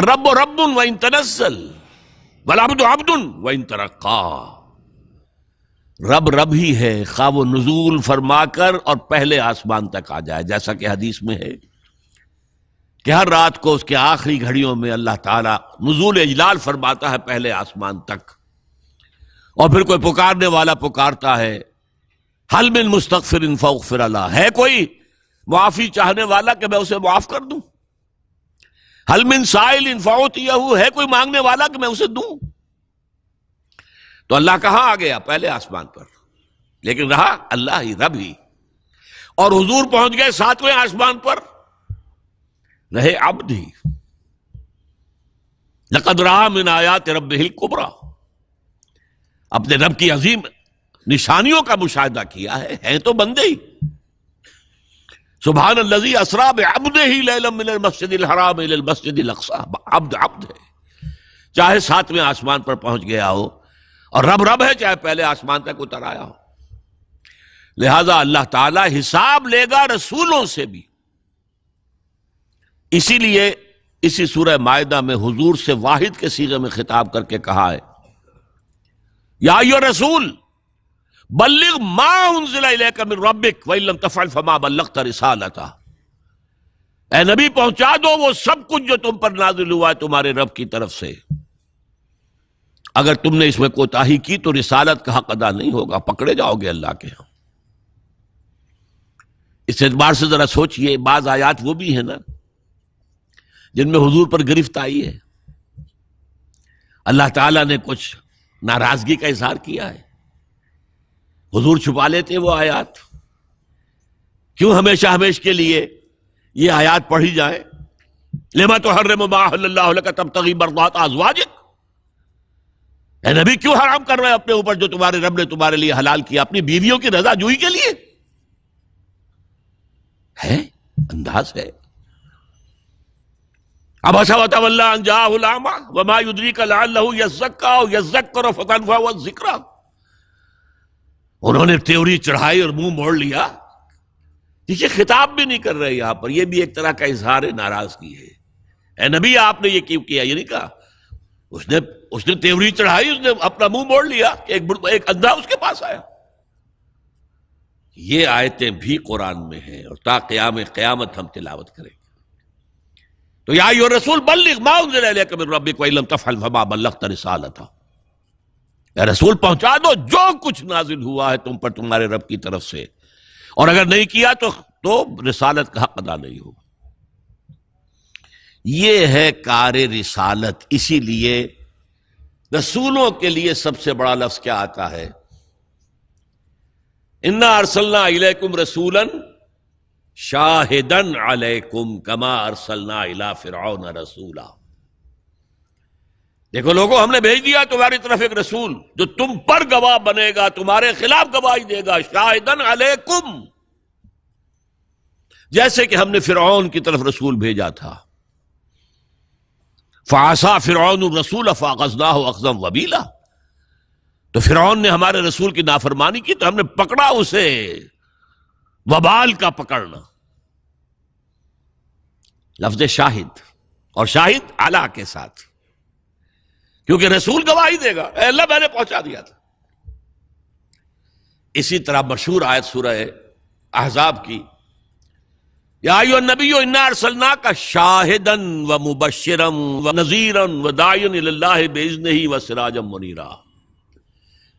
الرب رب وإن تنزل والعبد عبد وإن ترقى. رب رب ہی ہے خواہ وہ نزول فرما کر اور پہلے آسمان تک آ جائے، جیسا کہ حدیث میں ہے کہ ہر رات کو اس کے آخری گھڑیوں میں اللہ تعالیٰ نزول اجلال فرماتا ہے پہلے آسمان تک، اور پھر کوئی پکارنے والا پکارتا ہے حل من مستغفر فاغفر له، ہے کوئی معافی چاہنے والا کہ میں اسے معاف کر دوں؟ حل من سائل فاعطیہ، ہے کوئی مانگنے والا کہ میں اسے دوں؟ تو اللہ کہاں آ گیا؟ پہلے آسمان پر، لیکن رہا اللہ ہی، رب ہی. اور حضور پہنچ گئے 7ویں آسمان پر، رہے عبد ہی. لقد رأى من آیات ربہ الکبریٰ، اپنے رب کی عظیم نشانیوں کا مشاہدہ کیا ہے، ہیں تو بندے ہی. سبحان الذی اسریٰ بعبدہ لیلا من المسجد الحرام الی المسجد الاقصی. عبد عبد ہے، چاہے 7ویں آسمان پر پہنچ گیا ہو، اور رب رب ہے چاہے پہلے آسمان تک اتر آیا ہو. لہذا اللہ تعالی حساب لے گا رسولوں سے بھی. اسی لیے اسی سورہ مائدہ میں حضور سے واحد کے صیغے میں خطاب کر کے کہا ہے یا ایھا الرسول بلغ ما انزل الیک من ربک وان لم تفعل فما بلغت رسالتہ. اے نبی پہنچا دو وہ سب کچھ جو تم پر نازل ہوا ہے تمہارے رب کی طرف سے. اگر تم نے اس میں کوتاہی کی تو رسالت کا حق ادا نہیں ہوگا، پکڑے جاؤ گے اللہ کے ہاں. اس اعتبار سے ذرا سوچئے، بعض آیات وہ بھی ہیں نا جن میں حضور پر گرفت آئی ہے. اللہ تعالیٰ نے کچھ ناراضگی کا اظہار کیا ہے، حضور چھپا لیتے وہ آیات. کیوں ہمیشہ ہمیشہ کے لیے یہ آیات پڑھی جائیں؟ لما تحرم ما احل اللہ لک تبتغی مرضات ازواجک. اے نبی کیوں حرام کر رہے ہیں اپنے اوپر جو تمہارے رب نے تمہارے لیے حلال کیا؟ اپنی بیویوں کی رضا جوئی کے لیے ہے، انداز ہے. عبس وتولی ان جاءہ الاعمی وما یدریک لعلہ یزکی او یذکر فتنفعہ الذکریٰ. انہوں نے تیوری چڑھائی اور منہ موڑ لیا. یہ خطاب بھی نہیں کر رہے یہاں پر، یہ بھی ایک طرح کا اظہار ناراضگی ہے. اے نبی آپ نے یہ کیوں کیا؟ یہ نہیں کہا. اس نے تیوری چڑھائی، اس نے اپنا منہ موڑ لیا، ایک اندھا اس کے پاس آیا. یہ آیتیں بھی قرآن میں ہیں اور تا قیام قیامت ہم تلاوت کریں گے. تو یا ایھا الرسول بلغ ما انزل الیک من ربک وان لم تفعل فما بلغت رسالتہ. اے رسول پہنچا دو جو کچھ نازل ہوا ہے تم پر تمہارے رب کی طرف سے، اور اگر نہیں کیا تو رسالت کا حق ادا نہیں ہوگا. یہ ہے کار رسالت. اسی لیے رسولوں کے لیے سب سے بڑا لفظ کیا آتا ہے؟ انا ارسلنا الیکم رسولا شاہدا علیکم کما ارسلنا الی فرعون رسولا. دیکھو لوگوں، ہم نے بھیج دیا تمہاری طرف ایک رسول جو تم پر گواہ بنے گا، تمہارے خلاف گواہی دے گا. شاہدا علیکم، جیسے کہ ہم نے فرعون کی طرف رسول بھیجا تھا. فعصى فرعون الرسول فاخذناه اخذا وبیلا. تو فرعون نے ہمارے رسول کی نافرمانی کی تو ہم نے پکڑا اسے وبال کا پکڑنا. لفظ شاہد، اور شاہد اعلیٰ کے ساتھ، کیونکہ رسول گواہی دے گا اے اللہ میں نے پہنچا دیا تھا. اسی طرح مشہور آیت سورہ احزاب کی یا ایھا النبی انا ارسلناک شاہدا ومبشرا ونذیرا وداعیا الی اللہ باذنہ وسراجا منیرا.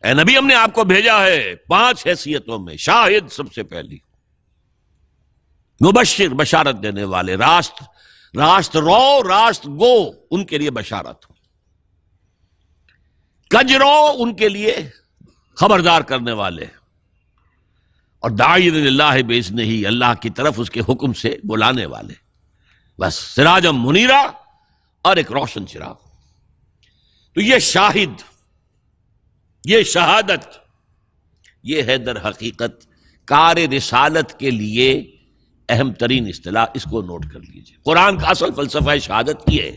اے نبی ہم نے آپ کو بھیجا ہے 5 حیثیتوں میں. شاہد سب سے پہلی، مبشر بشارت دینے والے، راست رو راست گو ان کے لیے بشارت، کجرو ان کے لیے خبردار کرنے والے، اور داعی اللہ باذنہ، اللہ کی طرف اس کے حکم سے بلانے والے. بس سراجا منیرا، اور ایک روشن چراغ. تو یہ شاہد، یہ شہادت، یہ ہے در حقیقت کار رسالت کے لیے اہم ترین اصطلاح. اس کو نوٹ کر لیجئے. قرآن کا اصل فلسفہ شہادت یہ ہے